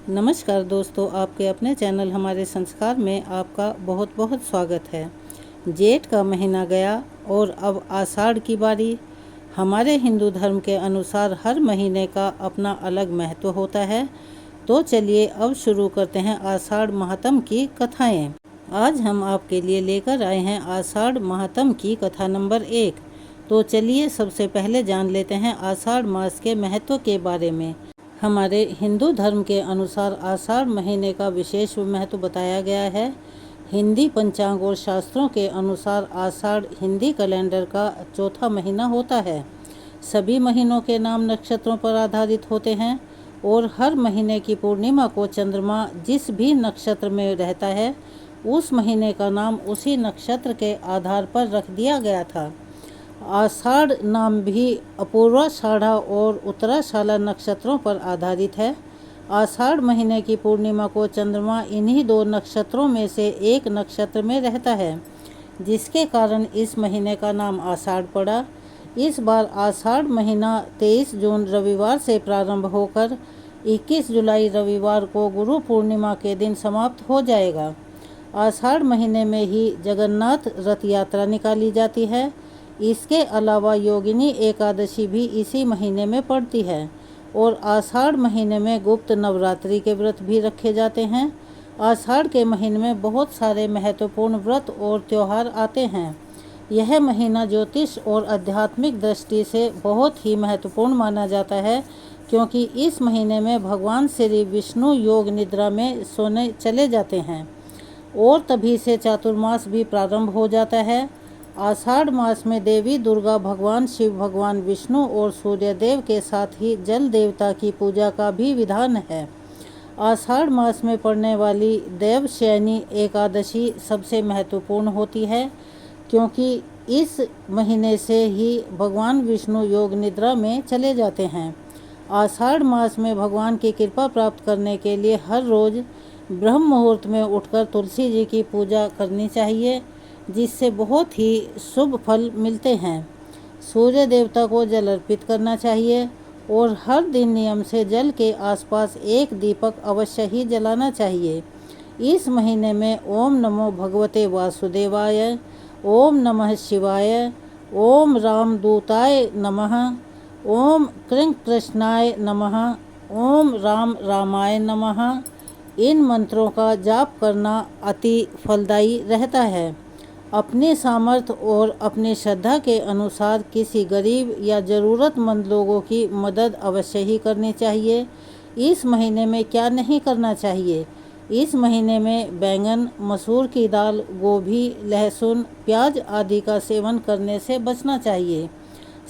नमस्कार दोस्तों, आपके अपने चैनल हमारे संस्कार में आपका बहुत बहुत स्वागत है। जेठ का महीना गया और अब आषाढ़ की बारी। हमारे हिंदू धर्म के अनुसार हर महीने का अपना अलग महत्व होता है। तो चलिए अब शुरू करते हैं आषाढ़ महात्म की कथाएं। आज हम आपके लिए लेकर आए हैं आषाढ़ महात्म की कथा नंबर 1। तो चलिए सबसे पहले जान लेते हैं आषाढ़ मास के महत्व के बारे में। हमारे हिंदू धर्म के अनुसार आषाढ़ महीने का विशेष महत्व बताया गया है। हिंदी पंचांग और शास्त्रों के अनुसार आषाढ़ हिंदी कैलेंडर का चौथा महीना होता है। सभी महीनों के नाम नक्षत्रों पर आधारित होते हैं और हर महीने की पूर्णिमा को चंद्रमा जिस भी नक्षत्र में रहता है उस महीने का नाम उसी नक्षत्र के आधार पर रख दिया गया था। आषाढ़ नाम भी अपूर्वाषाढ़ा और उत्तराषाढ़ा नक्षत्रों पर आधारित है। आषाढ़ महीने की पूर्णिमा को चंद्रमा इन्हीं दो नक्षत्रों में से एक नक्षत्र में रहता है, जिसके कारण इस महीने का नाम आषाढ़ पड़ा। इस बार आषाढ़ महीना 23 जून रविवार से प्रारंभ होकर 21 जुलाई रविवार को गुरु पूर्णिमा के दिन समाप्त हो जाएगा। आषाढ़ महीने में ही जगन्नाथ रथ यात्रा निकाली जाती है। इसके अलावा योगिनी एकादशी भी इसी महीने में पड़ती है और आषाढ़ महीने में गुप्त नवरात्रि के व्रत भी रखे जाते हैं। आषाढ़ के महीने में बहुत सारे महत्वपूर्ण व्रत और त्यौहार आते हैं। यह महीना ज्योतिष और आध्यात्मिक दृष्टि से बहुत ही महत्वपूर्ण माना जाता है, क्योंकि इस महीने में भगवान श्री विष्णु योग निद्रा में सोने चले जाते हैं और तभी से चातुर्मास भी प्रारंभ हो जाता है। आषाढ़ मास में देवी दुर्गा, भगवान शिव, भगवान विष्णु और सूर्यदेव के साथ ही जल देवता की पूजा का भी विधान है। आषाढ़ मास में पड़ने वाली देवशयनी एकादशी सबसे महत्वपूर्ण होती है, क्योंकि इस महीने से ही भगवान विष्णु योग निद्रा में चले जाते हैं। आषाढ़ मास में भगवान की कृपा प्राप्त करने के लिए हर रोज़ ब्रह्म मुहूर्त में उठकर तुलसी जी की पूजा करनी चाहिए, जिससे बहुत ही शुभ फल मिलते हैं। सूर्य देवता को जल अर्पित करना चाहिए और हर दिन नियम से जल के आसपास एक दीपक अवश्य ही जलाना चाहिए। इस महीने में ओम नमो भगवते वासुदेवाय, ओम नमः शिवाय, ओम रामदूताय नमः, ओम कृं कृष्णाय नमः, ओम राम रामाय नमः, इन मंत्रों का जाप करना अति फलदायी रहता है। अपने सामर्थ्य और अपनी श्रद्धा के अनुसार किसी गरीब या ज़रूरतमंद लोगों की मदद अवश्य ही करनी चाहिए। इस महीने में क्या नहीं करना चाहिए? इस महीने में बैंगन, मसूर की दाल, गोभी, लहसुन, प्याज आदि का सेवन करने से बचना चाहिए।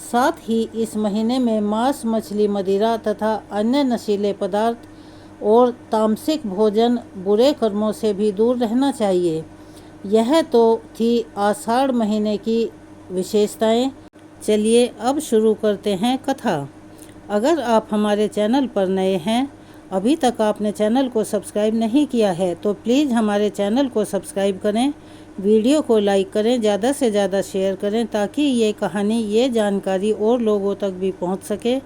साथ ही इस महीने में मांस, मछली, मदिरा तथा अन्य नशीले पदार्थ और तामसिक भोजन, बुरे कर्मों से भी दूर रहना चाहिए। यह तो थी आषाढ़ महीने की विशेषताएं। चलिए अब शुरू करते हैं कथा। अगर आप हमारे चैनल पर नए हैं, अभी तक आपने चैनल को सब्सक्राइब नहीं किया है, तो प्लीज़ हमारे चैनल को सब्सक्राइब करें, वीडियो को लाइक करें, ज़्यादा से ज़्यादा शेयर करें, ताकि ये कहानी, ये जानकारी और लोगों तक भी पहुंच सके,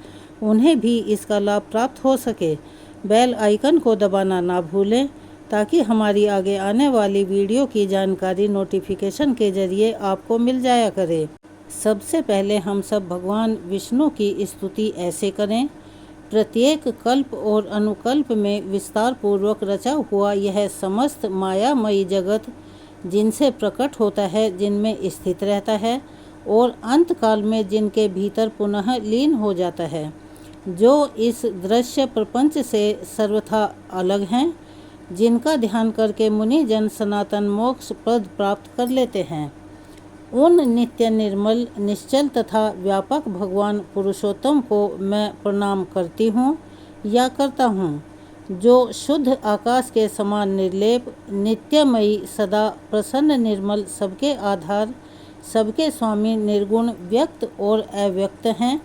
उन्हें भी इसका लाभ प्राप्त हो सके। बेल आइकन को दबाना ना भूलें, ताकि हमारी आगे आने वाली वीडियो की जानकारी नोटिफिकेशन के जरिए आपको मिल जाया करे। सबसे पहले हम सब भगवान विष्णु की स्तुति ऐसे करें। प्रत्येक कल्प और अनुकल्प में विस्तार पूर्वक रचा हुआ यह समस्त मायामयी जगत जिनसे प्रकट होता है, जिनमें स्थित रहता है और अंत काल में जिनके भीतर पुनः लीन हो जाता है, जो इस दृश्य प्रपंच से सर्वथा अलग हैं, जिनका ध्यान करके मुनि जन सनातन मोक्ष पद प्राप्त कर लेते हैं, उन नित्य निर्मल, निश्चल तथा व्यापक भगवान पुरुषोत्तम को मैं प्रणाम करती हूँ या करता हूँ, जो शुद्ध आकाश के समान निर्लेप, नित्यमयी, सदा प्रसन्न, निर्मल, सबके आधार, सबके स्वामी, निर्गुण, व्यक्त और अव्यक्त हैं,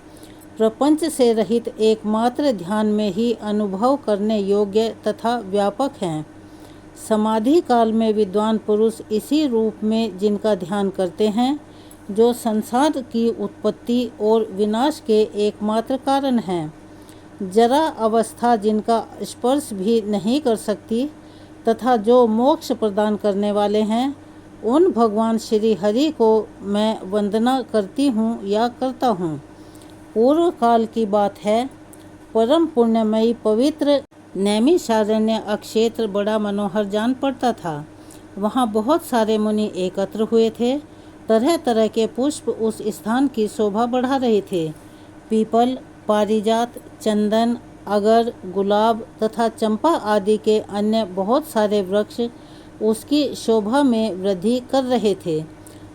प्रपंच से रहित, एकमात्र ध्यान में ही अनुभव करने योग्य तथा व्यापक हैं। समाधि काल में विद्वान पुरुष इसी रूप में जिनका ध्यान करते हैं, जो संसार की उत्पत्ति और विनाश के एकमात्र कारण हैं, जरा अवस्था जिनका स्पर्श भी नहीं कर सकती तथा जो मोक्ष प्रदान करने वाले हैं, उन भगवान श्री हरि को मैं वंदना करती हूँ या करता हूँ। पूर्व काल की बात है, परम पुण्यमयी पवित्र नैमिषारण्य अक्षेत्र बड़ा मनोहर जान पड़ता था। वहाँ बहुत सारे मुनि एकत्र हुए थे। तरह तरह के पुष्प उस स्थान की शोभा बढ़ा रहे थे। पीपल, पारिजात, चंदन, अगर, गुलाब तथा चंपा आदि के अन्य बहुत सारे वृक्ष उसकी शोभा में वृद्धि कर रहे थे।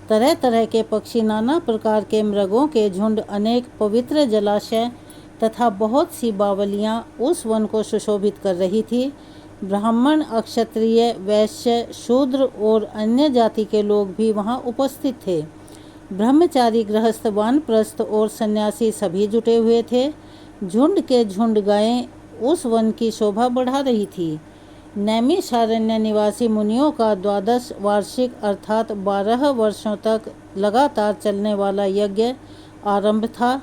तरह तरह के पक्षी, नाना प्रकार के मृगों के झुंड, अनेक पवित्र जलाशय तथा बहुत सी बावलियाँ उस वन को सुशोभित कर रही थी। ब्राह्मण, क्षत्रिय, वैश्य, शूद्र और अन्य जाति के लोग भी वहाँ उपस्थित थे। ब्रह्मचारी, गृहस्थ, वानप्रस्थ और सन्यासी सभी जुटे हुए थे। झुंड के झुंड गायें उस वन की शोभा बढ़ा रही थी। नैमिषारण्य निवासी मुनियों का 12 वार्षिक अर्थात 12 वर्षों तक लगातार चलने वाला यज्ञ आरंभ था।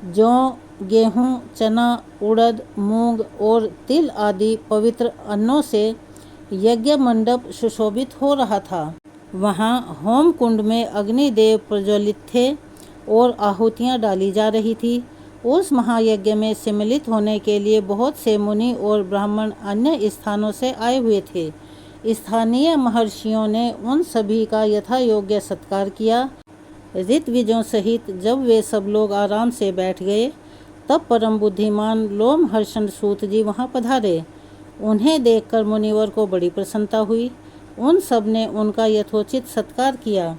जौ, गेहूँ, चना, उड़द, मूंग और तिल आदि पवित्र अन्नों से यज्ञ मंडप सुशोभित हो रहा था। वहाँ होम कुंड में अग्निदेव प्रज्वलित थे और आहुतियाँ डाली जा रही थी। उस महायज्ञ में सम्मिलित होने के लिए बहुत से मुनि और ब्राह्मण अन्य स्थानों से आए हुए थे। स्थानीय महर्षियों ने उन सभी का यथा योग्य सत्कार किया। ऋत्विजों सहित जब वे सब लोग आराम से बैठ गए, तब परम बुद्धिमान लोमहर्षण सूत जी वहाँ पधारे। उन्हें देखकर मुनिवर को बड़ी प्रसन्नता हुई। उन सब ने उनका यथोचित सत्कार किया।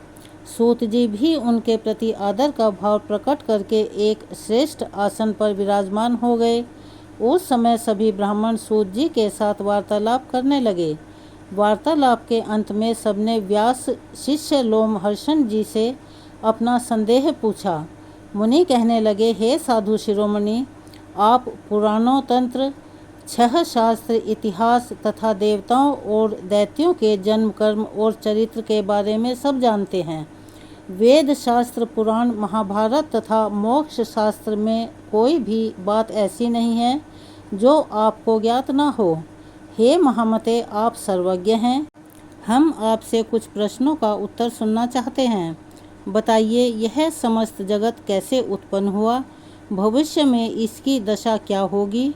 सूत जी भी उनके प्रति आदर का भाव प्रकट करके एक श्रेष्ठ आसन पर विराजमान हो गए। उस समय सभी ब्राह्मण सूत जी के साथ वार्तालाप करने लगे। वार्तालाप के अंत में सबने व्यास शिष्य लोमहर्षण जी से अपना संदेह पूछा। मुनि कहने लगे, हे साधु शिरोमणि, आप पुराणों, तंत्र, 6 शास्त्र, इतिहास तथा देवताओं और दैत्यों के जन्म, कर्म और चरित्र के बारे में सब जानते हैं। वेद शास्त्र, पुराण, महाभारत तथा मोक्ष शास्त्र में कोई भी बात ऐसी नहीं है जो आपको ज्ञात ना हो। हे महामते, आप सर्वज्ञ हैं। हम आपसे कुछ प्रश्नों का उत्तर सुनना चाहते हैं। बताइए, यह समस्त जगत कैसे उत्पन्न हुआ? भविष्य में इसकी दशा क्या होगी?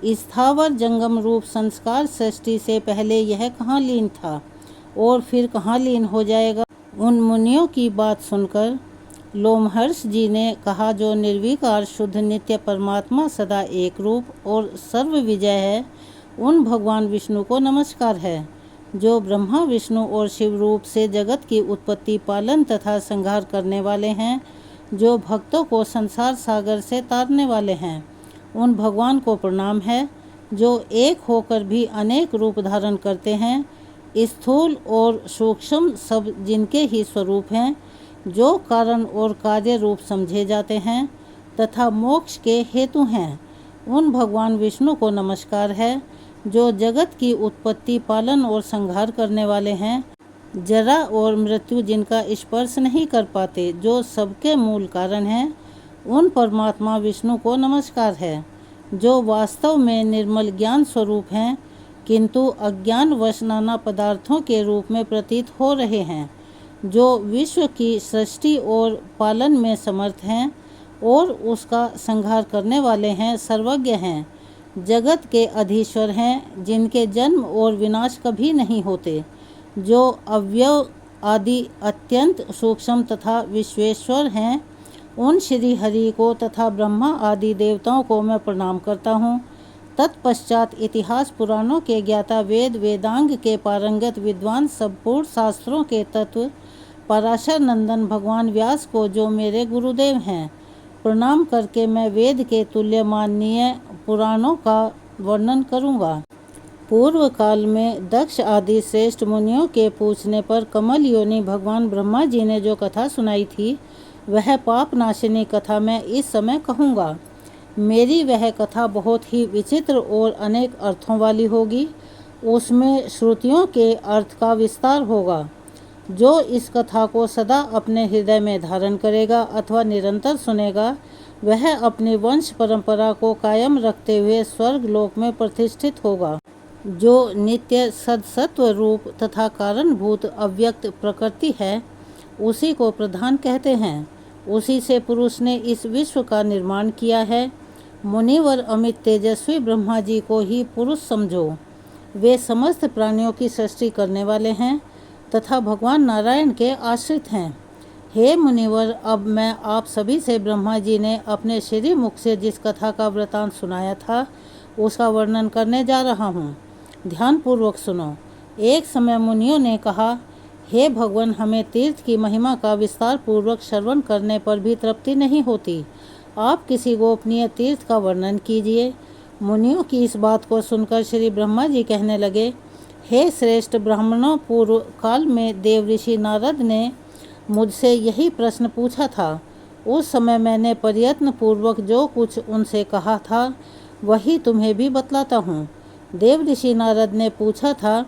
स्थावर जंगम रूप संस्कार सृष्टि से पहले यह कहाँ लीन था और फिर कहाँ लीन हो जाएगा? उन मुनियों की बात सुनकर लोमहर्ष जी ने कहा, जो निर्विकार शुद्ध नित्य परमात्मा सदा एक रूप और सर्व विजय है, उन भगवान विष्णु को नमस्कार है, जो ब्रह्मा, विष्णु और शिव रूप से जगत की उत्पत्ति, पालन तथा संहार करने वाले हैं, जो भक्तों को संसार सागर से तारने वाले हैं। उन भगवान को प्रणाम है, जो एक होकर भी अनेक रूप धारण करते हैं, स्थूल और सूक्ष्म सब जिनके ही स्वरूप हैं, जो कारण और कार्य रूप समझे जाते हैं तथा मोक्ष के हेतु हैं। उन भगवान विष्णु को नमस्कार है, जो जगत की उत्पत्ति, पालन और संहार करने वाले हैं, जरा और मृत्यु जिनका स्पर्श नहीं कर पाते, जो सबके मूल कारण हैं। उन परमात्मा विष्णु को नमस्कार है, जो वास्तव में निर्मल ज्ञान स्वरूप हैं, किंतु अज्ञानवश नाना पदार्थों के रूप में प्रतीत हो रहे हैं, जो विश्व की सृष्टि और पालन में समर्थ हैं और उसका संहार करने वाले हैं, सर्वज्ञ हैं, जगत के अधीश्वर हैं, जिनके जन्म और विनाश कभी नहीं होते, जो अव्यय आदि अत्यंत सूक्ष्म तथा विश्वेश्वर हैं। उन श्री हरि को तथा ब्रह्मा आदि देवताओं को मैं प्रणाम करता हूँ। तत्पश्चात इतिहास पुराणों के ज्ञाता, वेद वेदांग के पारंगत विद्वान, संपूर्ण शास्त्रों के तत्व पराशर नंदन भगवान व्यास को, जो मेरे गुरुदेव हैं, प्रणाम करके मैं वेद के तुल्य माननीय पुराणों का वर्णन करूँगा। पूर्व काल में दक्ष आदि श्रेष्ठ मुनियों के पूछने पर कमल योनि भगवान ब्रह्मा जी ने जो कथा सुनाई थी, वह पाप नाशिनी कथा मैं इस समय कहूँगा। मेरी वह कथा बहुत ही विचित्र और अनेक अर्थों वाली होगी। उसमें श्रुतियों के अर्थ का विस्तार होगा। जो इस कथा को सदा अपने हृदय में धारण करेगा अथवा निरंतर सुनेगा, वह अपनी वंश परंपरा को कायम रखते हुए स्वर्ग लोक में प्रतिष्ठित होगा। जो नित्य सदसत्व रूप तथा कारणभूत अव्यक्त प्रकृति है, उसी को प्रधान कहते हैं। उसी से पुरुष ने इस विश्व का निर्माण किया है। मुनिवर अमित तेजस्वी ब्रह्मा जी को ही पुरुष समझो। वे समस्त प्राणियों की सृष्टि करने वाले हैं तथा भगवान नारायण के आश्रित हैं। हे मुनिवर, अब मैं आप सभी से ब्रह्मा जी ने अपने श्री मुख से जिस कथा का वृतांत सुनाया था, उसका वर्णन करने जा रहा हूँ। ध्यानपूर्वक सुनो। एक समय मुनियों ने कहा, हे भगवान, हमें तीर्थ की महिमा का विस्तार पूर्वक श्रवण करने पर भी तृप्ति नहीं होती। आप किसी गोपनीय तीर्थ का वर्णन कीजिए। मुनियों की इस बात को सुनकर श्री ब्रह्मा जी कहने लगे, हे श्रेष्ठ ब्राह्मणों, पूर्व काल में देव ऋषि नारद ने मुझसे यही प्रश्न पूछा था। उस समय मैंने प्रयत्न पूर्वक जो कुछ उनसे कहा था, वही तुम्हें भी बतलाता हूँ। देव ऋषि नारद ने पूछा था,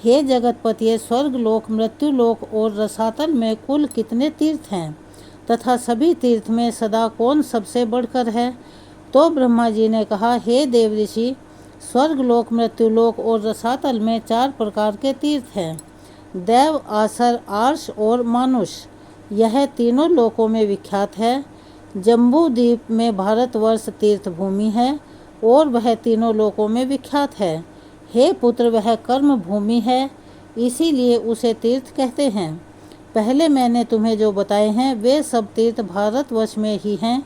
हे जगतपति, स्वर्गलोक, मृत्युलोक और रसातल में कुल कितने तीर्थ हैं तथा सभी तीर्थ में सदा कौन सबसे बढ़कर है? तो ब्रह्मा जी ने कहा, हे देव ऋषि, स्वर्गलोक, मृत्युलोक और रसातल में 4 प्रकार के तीर्थ हैं। देव, आसर, आर्ष और मानुष, यह तीनों लोकों में विख्यात है। जम्बू द्वीप में भारतवर्ष तीर्थ भूमि है और वह तीनों लोकों में विख्यात है। हे पुत्र, वह कर्म भूमि है, इसीलिए उसे तीर्थ कहते हैं। पहले मैंने तुम्हें जो बताए हैं, वे सब तीर्थ भारतवर्ष में ही हैं।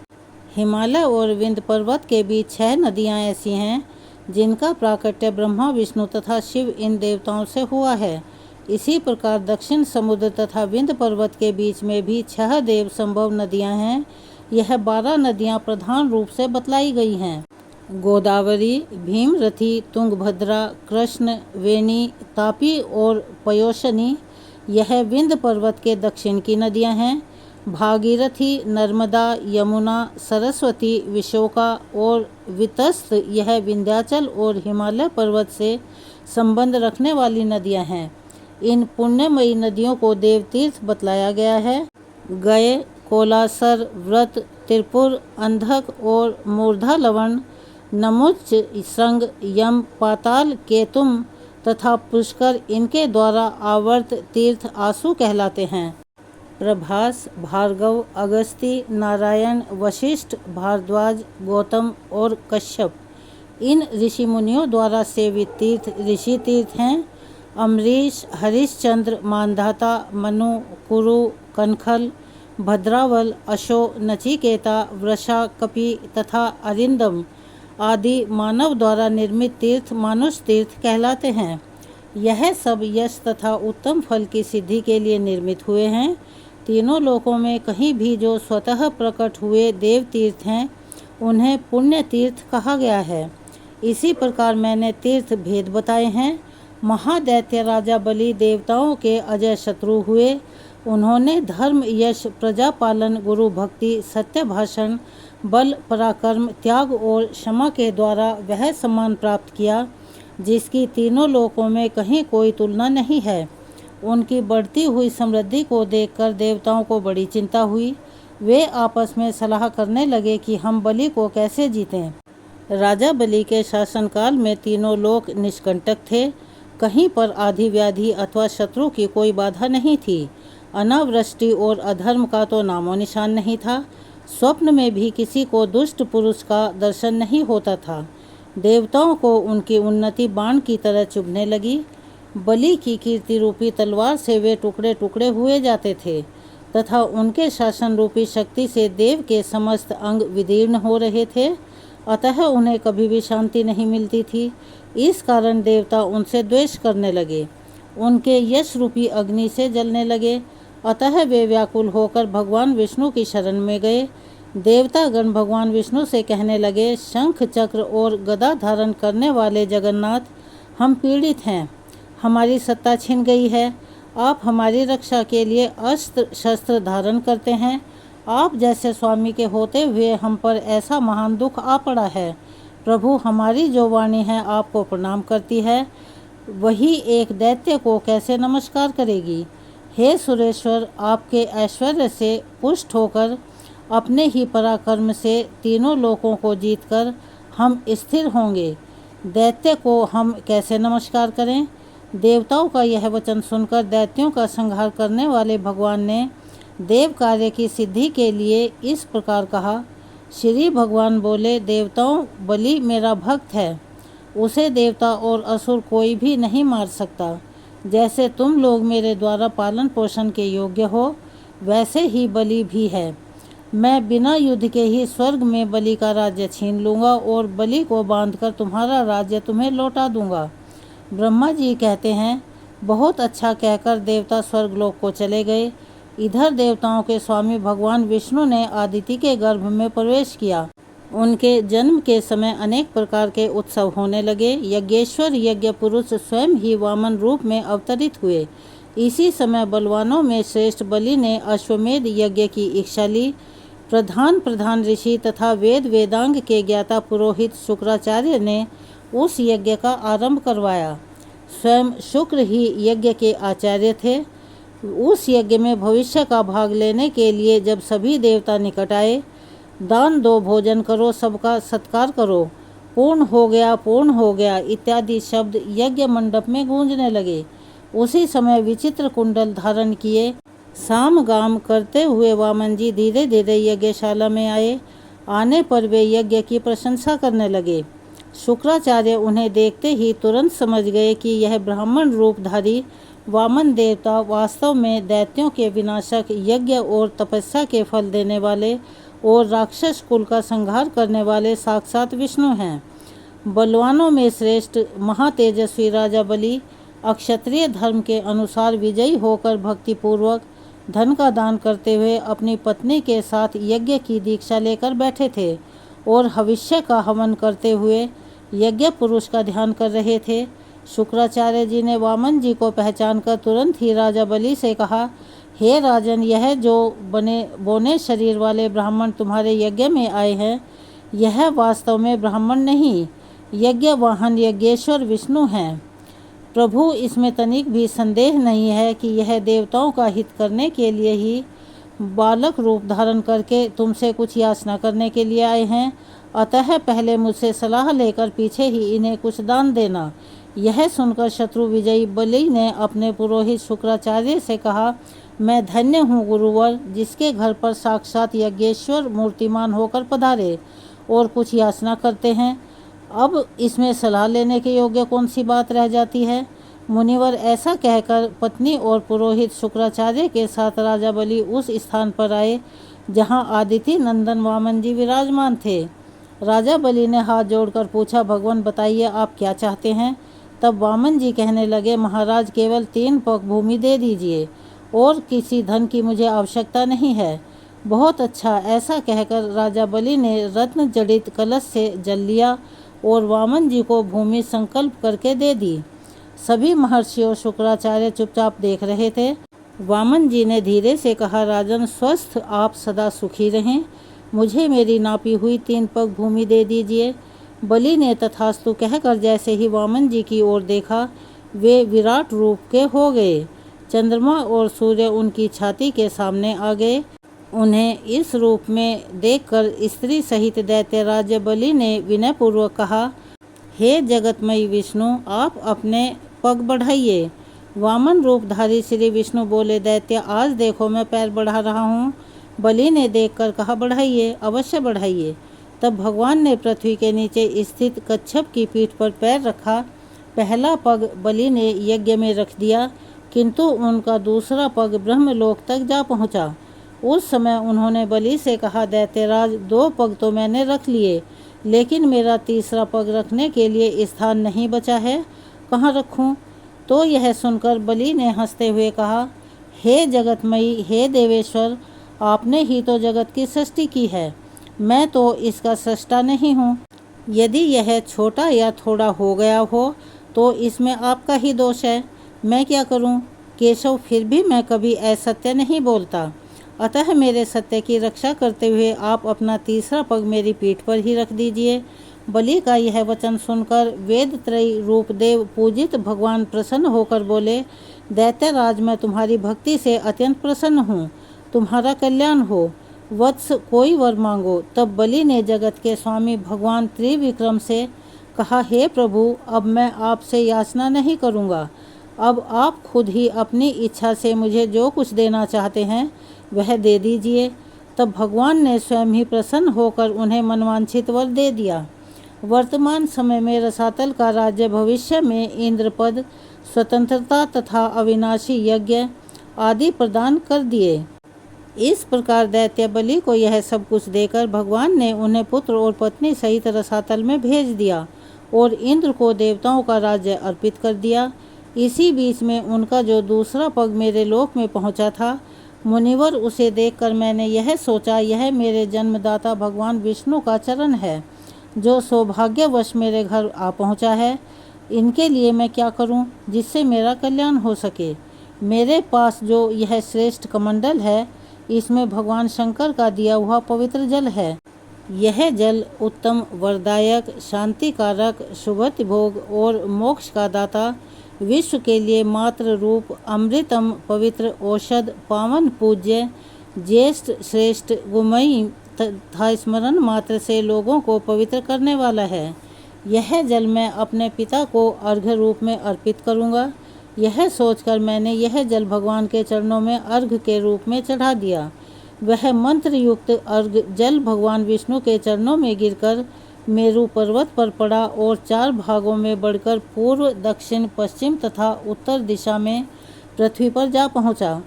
हिमालय और विंध्य पर्वत के बीच 6 नदियाँ ऐसी हैं जिनका प्राकट्य ब्रह्मा, विष्णु तथा शिव इन देवताओं से हुआ है। इसी प्रकार दक्षिण समुद्र तथा विंध्य पर्वत के बीच में भी 6 देव संभव नदियाँ हैं। यह 12 नदियाँ प्रधान रूप से बतलाई गई हैं। गोदावरी, भीमरथी, तुंगभद्रा, कृष्ण, वेणी, तापी और पयोशनी, यह विंध्य पर्वत के दक्षिण की नदियां हैं। भागीरथी, नर्मदा, यमुना, सरस्वती, विशोका और वितस्त, यह विंध्याचल और हिमालय पर्वत से संबंध रखने वाली नदियां हैं। इन पुण्यमयी नदियों को देवतीर्थ बतलाया गया है। गए, कोलासर, व्रत, त्रिपुर, अंधक और मूर्धा लवण, नमुच, संग, यम, पाताल, केतुम तथा पुष्कर, इनके द्वारा आवर्त तीर्थ आसु कहलाते हैं। प्रभास, भार्गव, अगस्ती, नारायण, वशिष्ठ, भारद्वाज, गौतम और कश्यप, इन ऋषि मुनियों द्वारा सेवित तीर्थ ऋषि तीर्थ हैं। अमरीश, हरिश्चंद्र, मानधाता, मनु, कुरु, कनखल, भद्रावल, अशो, नचिकेता, वृषा, कपि तथा अरिंदम आदि मानव द्वारा निर्मित तीर्थ मानुष तीर्थ कहलाते हैं। यह सब यश तथा उत्तम फल की सिद्धि के लिए निर्मित हुए हैं। तीनों लोकों में कहीं भी जो स्वतः प्रकट हुए देव तीर्थ हैं, उन्हें पुण्य तीर्थ कहा गया है। इसी प्रकार मैंने तीर्थ भेद बताए हैं। महादैत्य राजा बलि देवताओं के अजय शत्रु हुए। उन्होंने धर्म, यश, प्रजा पालन, गुरु भक्ति, सत्य भाषण, बल, पराक्रम, त्याग और क्षमा के द्वारा वह सम्मान प्राप्त किया जिसकी तीनों लोकों में कहीं कोई तुलना नहीं है। उनकी बढ़ती हुई समृद्धि को देखकर देवताओं को बड़ी चिंता हुई। वे आपस में सलाह करने लगे कि हम बलि को कैसे जीतें। राजा बलि के शासनकाल में तीनों लोक निष्कंटक थे। कहीं पर आधि व्याधि अथवा शत्रु की कोई बाधा नहीं थी। अनावृष्टि और अधर्म का तो नामो निशान नहीं था। स्वप्न में भी किसी को दुष्ट पुरुष का दर्शन नहीं होता था। देवताओं को उनकी उन्नति बाण की तरह चुभने लगी। बलि की कीर्ति रूपी तलवार से वे टुकड़े टुकड़े हुए जाते थे तथा उनके शासन रूपी शक्ति से देव के समस्त अंग विदीर्ण हो रहे थे। अतः उन्हें कभी भी शांति नहीं मिलती थी। इस कारण देवता उनसे द्वेष करने लगे, उनके यश रूपी अग्नि से जलने लगे। अतः वे व्याकुल होकर भगवान विष्णु की शरण में गए। देवतागण भगवान विष्णु से कहने लगे, शंख, चक्र और गदा धारण करने वाले जगन्नाथ, हम पीड़ित हैं, हमारी सत्ता छिन गई है। आप हमारी रक्षा के लिए अस्त्र शस्त्र धारण करते हैं। आप जैसे स्वामी के होते हुए हम पर ऐसा महान दुख आ पड़ा है। प्रभु, हमारी जो वाणी है आपको प्रणाम करती है, वही एक दैत्य को कैसे नमस्कार करेगी। हे सुरेश्वर, आपके ऐश्वर्य से पुष्ट होकर अपने ही पराक्रम से तीनों लोकों को जीतकर हम स्थिर होंगे। दैत्य को हम कैसे नमस्कार करें। देवताओं का यह वचन सुनकर दैत्यों का संहार करने वाले भगवान ने देव कार्य की सिद्धि के लिए इस प्रकार कहा। श्री भगवान बोले, देवताओं, बलि मेरा भक्त है, उसे देवता और असुर कोई भी नहीं मार सकता। जैसे तुम लोग मेरे द्वारा पालन पोषण के योग्य हो, वैसे ही बलि भी है। मैं बिना युद्ध के ही स्वर्ग में बलि का राज्य छीन लूँगा और बलि को बांधकर तुम्हारा राज्य तुम्हें लौटा दूँगा। ब्रह्मा जी कहते हैं, बहुत अच्छा कहकर देवता स्वर्गलोक को चले गए। इधर देवताओं के स्वामी भगवान विष्णु ने आदिति के गर्भ में प्रवेश किया। उनके जन्म के समय अनेक प्रकार के उत्सव होने लगे। यज्ञेश्वर यज्ञ पुरुष स्वयं ही वामन रूप में अवतरित हुए। इसी समय बलवानों में श्रेष्ठ बलि ने अश्वमेध यज्ञ की इच्छा ली। प्रधान ऋषि तथा वेद वेदांग के ज्ञाता पुरोहित शुक्राचार्य ने उस यज्ञ का आरंभ करवाया। स्वयं शुक्र ही यज्ञ के आचार्य थे। उस यज्ञ में भविष्य का भाग लेने के लिए जब सभी देवता निकट आए, दान दो, भोजन करो, सबका सत्कार करो, पूर्ण हो गया इत्यादि शब्द यज्ञ मंडप में गूंजने लगे। उसी समय विचित्र कुंडल धारण किए साम गाम करते हुए वामन जी धीरे धीरे यज्ञशाला में आए। आने पर वे यज्ञ की प्रशंसा करने लगे। शुक्राचार्य उन्हें देखते ही तुरंत समझ गए कि यह ब्राह्मण रूपधारी वामन देवता वास्तव में दैत्यों के विनाशक, यज्ञ और तपस्या के फल देने वाले और राक्षस कुल का संहार करने वाले साक्षात विष्णु हैं। बलवानों में श्रेष्ठ महातेजस्वी राजा बलि अक्षत्रिय धर्म के अनुसार विजयी होकर भक्तिपूर्वक धन का दान करते हुए अपनी पत्नी के साथ यज्ञ की दीक्षा लेकर बैठे थे और भविष्य का हवन करते हुए यज्ञ पुरुष का ध्यान कर रहे थे। शुक्राचार्य जी ने वामन जी को पहचानकर तुरंत ही राजा बलि से कहा, हे राजन, यह जो बोने शरीर वाले ब्राह्मण तुम्हारे यज्ञ में आए हैं, यह वास्तव में ब्राह्मण नहीं, यज्ञ वाहन यज्ञेश्वर विष्णु हैं। प्रभु, इसमें तनिक भी संदेह नहीं है कि यह देवताओं का हित करने के लिए ही बालक रूप धारण करके तुमसे कुछ याचना करने के लिए आए हैं। अतः पहले मुझसे सलाह लेकर पीछे ही इन्हें कुछ दान देना। यह सुनकर शत्रु विजयी बलि ने अपने पुरोहित शुक्राचार्य से कहा, मैं धन्य हूँ गुरुवर, जिसके घर पर साक्षात यज्ञेश्वर मूर्तिमान होकर पधारे और कुछ याचना करते हैं। अब इसमें सलाह लेने के योग्य कौन सी बात रह जाती है। मुनिवर ऐसा कहकर पत्नी और पुरोहित शुक्राचार्य के साथ राजा बलि उस स्थान पर आए जहाँ आदिति नंदन वामन जी विराजमान थे। राजा बलि ने हाथ जोड़कर पूछा, भगवान बताइए आप क्या चाहते हैं। तब वामन जी कहने लगे, महाराज, केवल 3 पग भूमि दे दीजिए और किसी धन की मुझे आवश्यकता नहीं है। बहुत अच्छा, ऐसा कहकर राजा बलि ने रत्न जड़ित कलश से जल लिया और वामन जी को भूमि संकल्प करके दे दी। सभी महर्षि और शुक्राचार्य चुपचाप देख रहे थे। वामन जी ने धीरे से कहा, राजन, स्वस्थ आप सदा सुखी रहें, मुझे मेरी नापी हुई 3 पग भूमि दे दीजिए। बलि ने तथास्तु कहकर जैसे ही वामन जी की ओर देखा, वे विराट रूप के हो गए। चंद्रमा और सूर्य उनकी छाती के सामने आ गए। उन्हें इस रूप में देखकर स्त्री सहित दैत्यराज बलि ने विनयपूर्वक कहा, हे जगतमयी विष्णु, आप अपने पग बढ़ाइए। वामन रूपधारी श्री विष्णु बोले, दैत्य, आज देखो मैं पैर बढ़ा रहा हूँ। बलि ने देखकर कहा, बढ़ाइए, अवश्य बढ़ाइए। तब भगवान ने पृथ्वी के नीचे स्थित कच्छप की पीठ पर पैर रखा। पहला पग बलि ने यज्ञ में रख दिया, किंतु उनका दूसरा पग ब्रह्मलोक तक जा पहुँचा। उस समय उन्होंने बलि से कहा, दैत्यराज, 2 पग तो मैंने रख लिए, लेकिन मेरा तीसरा पग रखने के लिए स्थान नहीं बचा है, कहाँ रखूं? तो यह सुनकर बलि ने हंसते हुए कहा, हे जगतमयी, हे देवेश्वर, आपने ही तो जगत की सृष्टि की है, मैं तो इसका सृष्टा नहीं हूँ। यदि यह छोटा या थोड़ा हो गया हो तो इसमें आपका ही दोष है, मैं क्या करूँ? केशव, फिर भी मैं कभी असत्य नहीं बोलता, अतः मेरे सत्य की रक्षा करते हुए आप अपना तीसरा पग मेरी पीठ पर ही रख दीजिए। बलि का यह वचन सुनकर वेद त्रयी रूपदेव पूजित भगवान प्रसन्न होकर बोले, दैत्यराज, मैं तुम्हारी भक्ति से अत्यंत प्रसन्न हूँ, तुम्हारा कल्याण हो। वत्स, कोई वर मांगो। तब बलि ने जगत के स्वामी भगवान त्रिविक्रम से कहा, हे प्रभु, अब मैं आपसे याचना नहीं करूँगा। अब आप खुद ही अपनी इच्छा से मुझे जो कुछ देना चाहते हैं वह दे दीजिए। तब भगवान ने स्वयं ही प्रसन्न होकर उन्हें मनवांछित वर दे दिया। वर्तमान समय में रसातल का राज्य, भविष्य में इंद्रपद, स्वतंत्रता तथा अविनाशी यज्ञ आदि प्रदान कर दिए। इस प्रकार दैत्य बलि को यह सब कुछ देकर भगवान ने उन्हें पुत्र और पत्नी सहित रसातल में भेज दिया और इंद्र को देवताओं का राज्य अर्पित कर दिया। इसी बीच में उनका जो दूसरा पग मेरे लोक में पहुंचा था, मुनिवर, उसे देखकर मैंने यह सोचा, यह मेरे जन्मदाता भगवान विष्णु का चरण है, जो सौभाग्यवश मेरे घर आ पहुंचा है। इनके लिए मैं क्या करूं जिससे मेरा कल्याण हो सके। मेरे पास जो यह श्रेष्ठ कमंडल है, इसमें भगवान शंकर का दिया हुआ पवित्र जल है। यह जल उत्तम, वरदायक, शांतिकारक, शुभति भोग और मोक्ष का दाता, विश्व के लिए मात्र रूप, अमृतम, पवित्र, औषध, पावन, पूज्य, ज्येष्ठ, श्रेष्ठ, गुमयी तथा स्मरण मात्र से लोगों को पवित्र करने वाला है। यह जल मैं अपने पिता को अर्घ्य रूप में अर्पित करूँगा। यह सोचकर मैंने यह जल भगवान के चरणों में अर्घ्य के रूप में चढ़ा दिया। वह मंत्र युक्त अर्घ्य जल भगवान विष्णु के चरणों में गिरकर मेरु पर्वत पर पड़ा और 4 भागों में बढ़कर पूर्व, दक्षिण, पश्चिम तथा उत्तर दिशा में पृथ्वी पर जा पहुंचा।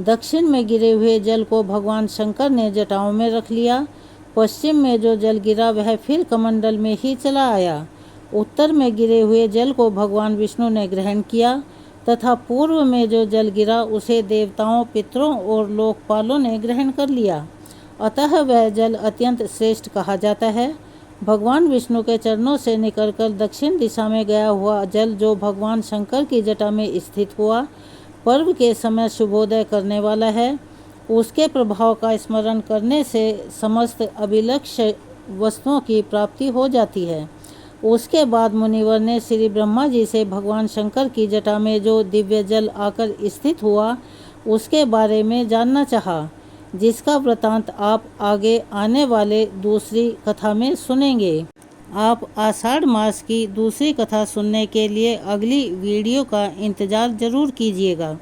दक्षिण में गिरे हुए जल को भगवान शंकर ने जटाओं में रख लिया। पश्चिम में जो जल गिरा वह फिर कमंडल में ही चला आया। उत्तर में गिरे हुए जल को भगवान विष्णु ने ग्रहण किया तथा पूर्व में जो जल गिरा उसे देवताओं, पितरों और लोकपालों ने ग्रहण कर लिया। अतः वह जल अत्यंत श्रेष्ठ कहा जाता है। भगवान विष्णु के चरणों से निकलकर दक्षिण दिशा में गया हुआ जल, जो भगवान शंकर की जटा में स्थित हुआ, पर्व के समय शुभोदय करने वाला है। उसके प्रभाव का स्मरण करने से समस्त अभिलक्ष्य वस्तुओं की प्राप्ति हो जाती है। उसके बाद मुनिवर ने श्री ब्रह्मा जी से भगवान शंकर की जटा में जो दिव्य जल आकर स्थित हुआ उसके बारे में जानना चाहा, जिसका वृतांत आप आगे आने वाले दूसरी कथा में सुनेंगे। आप आषाढ़ मास की दूसरी कथा सुनने के लिए अगली वीडियो का इंतज़ार ज़रूर कीजिएगा।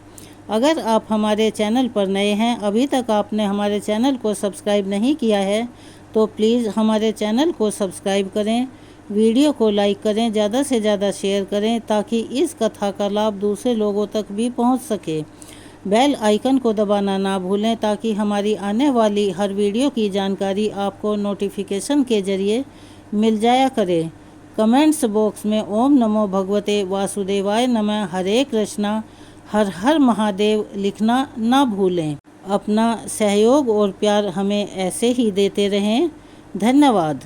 अगर आप हमारे चैनल पर नए हैं, अभी तक आपने हमारे चैनल को सब्सक्राइब नहीं किया है, तो प्लीज़ हमारे चैनल को सब्सक्राइब करें, वीडियो को लाइक करें, ज़्यादा से ज़्यादा शेयर करें ताकि इस कथा का लाभ दूसरे लोगों तक भी पहुंच सके। बेल आइकन को दबाना ना भूलें ताकि हमारी आने वाली हर वीडियो की जानकारी आपको नोटिफिकेशन के ज़रिए मिल जाया करे। कमेंट्स बॉक्स में ओम नमो भगवते वासुदेवाय नमः, हरे कृष्णा, हर हर महादेव लिखना ना भूलें। अपना सहयोग और प्यार हमें ऐसे ही देते रहें। धन्यवाद।